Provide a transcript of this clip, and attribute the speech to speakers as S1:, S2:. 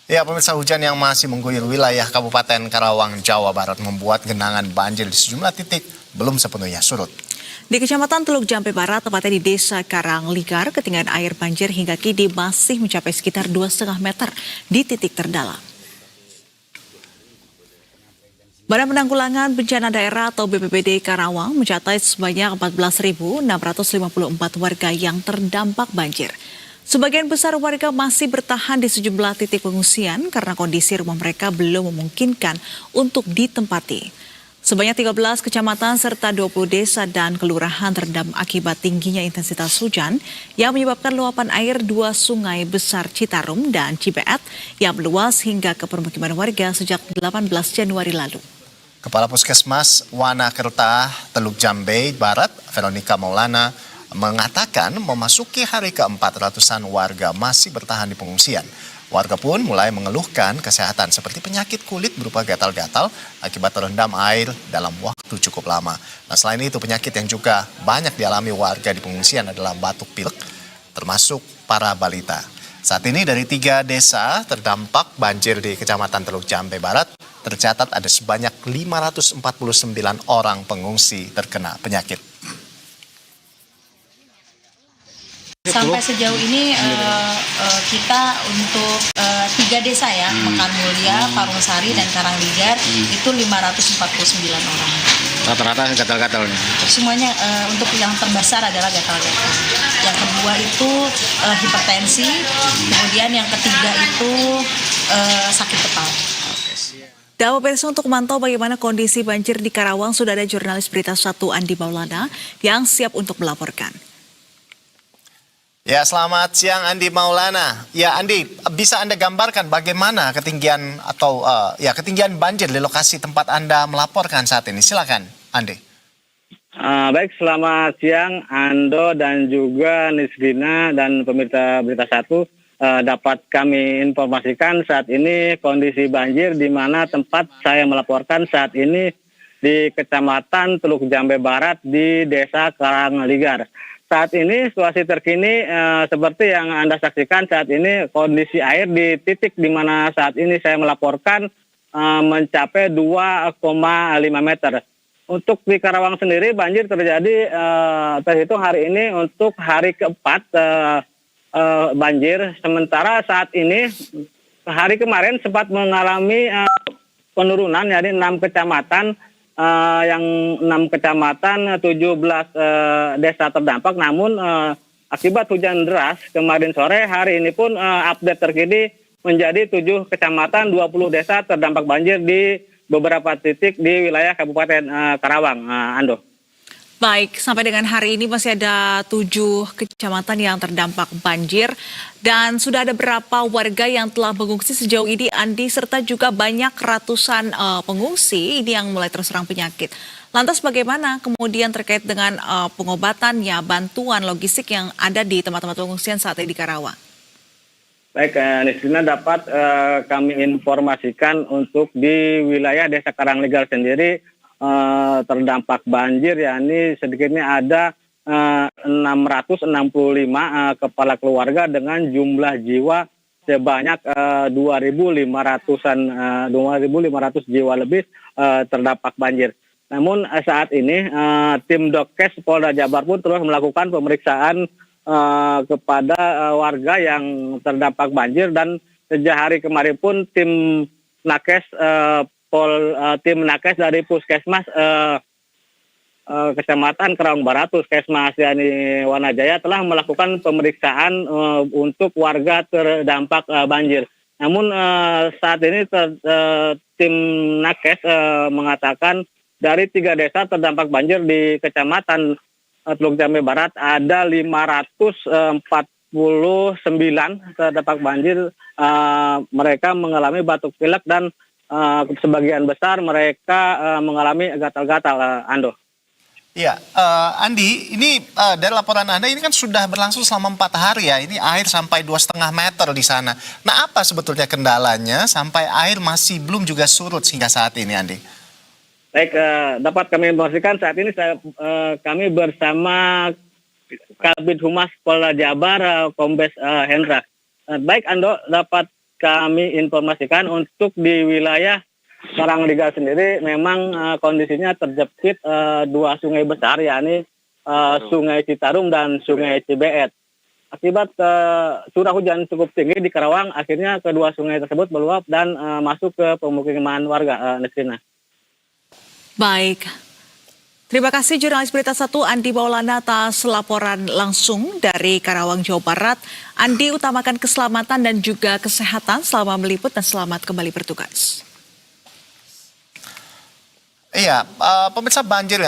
S1: Ya, pemirsa, hujan yang masih mengguyur wilayah Kabupaten Karawang, Jawa Barat membuat genangan banjir di sejumlah titik belum sepenuhnya surut.
S2: Di Kecamatan Teluk Jambe Barat, tepatnya di Desa Karangligar, ketinggian air banjir hingga kini masih mencapai sekitar 2,5 meter di titik terdalam. Badan Penanggulangan Bencana Daerah atau BPBD Karawang mencatat sebanyak 14.654 warga yang terdampak banjir. Sebagian besar warga masih bertahan di sejumlah titik pengungsian karena kondisi rumah mereka belum memungkinkan untuk ditempati. Sebanyak 13 kecamatan serta 20 desa dan kelurahan terendam akibat tingginya intensitas hujan yang menyebabkan luapan air dua sungai besar Citarum dan Cibeet yang meluas hingga ke permukiman warga sejak 18 Januari lalu.
S1: Kepala Puskesmas Wanakerta, Teluk Jambe Barat, Veronica Maulana, mengatakan memasuki hari keempat ratusan warga masih bertahan di pengungsian. Warga pun mulai mengeluhkan kesehatan seperti penyakit kulit berupa gatal-gatal akibat terendam air dalam waktu cukup lama. Nah, selain itu penyakit yang juga banyak dialami warga di pengungsian adalah batuk pilek, termasuk para balita. Saat ini dari 3 desa terdampak banjir di Kecamatan Teluk Jambe Barat, tercatat ada sebanyak 549 orang pengungsi terkena penyakit.
S3: Sampai sejauh ini kita untuk 3 desa ya, Mekar Mulia, Parungsari, dan Karangligar itu 549 orang.
S4: Rata-rata gatal-gatal nih?
S3: Semuanya untuk yang terbesar adalah gatal-gatal. Yang kedua itu hipertensi, kemudian yang ketiga itu sakit kepala.
S2: Dan pemirsa, untuk memantau bagaimana kondisi banjir di Karawang sudah ada jurnalis Berita 1 Andi Maulana yang siap untuk melaporkan.
S1: Ya, selamat siang Andi Maulana. Ya Andi, bisa Anda gambarkan bagaimana ketinggian atau ketinggian banjir di lokasi tempat Anda melaporkan saat ini? Silakan, Andi.
S4: Baik, selamat siang Ando dan juga Nisrina dan pemirsa Berita 1. Dapat kami informasikan saat ini kondisi banjir di mana tempat saya melaporkan saat ini di Kecamatan Teluk Jambe Barat di Desa Karangligar. Saat ini situasi terkini seperti yang Anda saksikan saat ini kondisi air di titik di mana saat ini saya melaporkan mencapai 2,5 meter. Untuk di Karawang sendiri banjir terjadi terhitung hari ini untuk hari keempat banjir. Sementara saat ini hari kemarin sempat mengalami penurunan, jadi 6 kecamatan. Yang 6 kecamatan, 17 desa terdampak, namun akibat hujan deras kemarin sore, hari ini pun update terkini menjadi 7 kecamatan, 20 desa terdampak banjir di beberapa titik di wilayah Kabupaten Karawang, Ando.
S2: Baik, sampai dengan hari ini masih ada 7 kecamatan yang terdampak banjir dan sudah ada berapa warga yang telah mengungsi sejauh ini, Andi, serta juga banyak ratusan pengungsi ini yang mulai terserang penyakit. Lantas bagaimana kemudian terkait dengan pengobatannya, bantuan logistik yang ada di tempat-tempat pengungsian saat ini di Karawang?
S4: Baik, Nisrina, dapat kami informasikan untuk di wilayah Desa Karangligar sendiri terdampak banjir, yakni sedikitnya ada 665 kepala keluarga dengan jumlah jiwa sebanyak 2.500 jiwa lebih terdampak banjir. Namun saat ini tim Dokes Polda Jabar pun terus melakukan pemeriksaan kepada warga yang terdampak banjir, dan sejak hari kemarin pun tim Nakes tim Nakes dari Puskesmas Kecamatan Karawang Barat, Puskesmas Yani Wanajaya telah melakukan pemeriksaan untuk warga terdampak banjir. Namun saat ini tim Nakes mengatakan dari 3 desa terdampak banjir di Kecamatan Teluk Jambe Barat ada 549 terdampak banjir. Mereka mengalami batuk pilek dan sebagian besar mereka mengalami gatal-gatal, Ando.
S1: Iya, Andi, ini dari laporan Anda ini kan sudah berlangsung selama 4 hari ya. Ini air sampai 2,5 meter di sana. Nah, apa sebetulnya kendalanya sampai air masih belum juga surut hingga saat ini, Andi?
S4: Baik, dapat kami informasikan saat ini kami bersama Kabid Humas Polda Jabar, Kombes Hendra. Baik, Ando, dapat kami informasikan untuk di wilayah Karangreja sendiri memang kondisinya terjepit dua sungai besar, yakni Sungai Citarum dan Sungai Cibeet. Akibat curah hujan cukup tinggi di Karawang, akhirnya kedua sungai tersebut meluap dan masuk ke pemukiman warga, Nesrina.
S2: Baik. Terima kasih jurnalis Berita 1 Andi Maulana atas laporan langsung dari Karawang, Jawa Barat. Andi, utamakan keselamatan dan juga kesehatan selama meliput dan selamat kembali bertugas.
S1: Iya, pemirsa banjir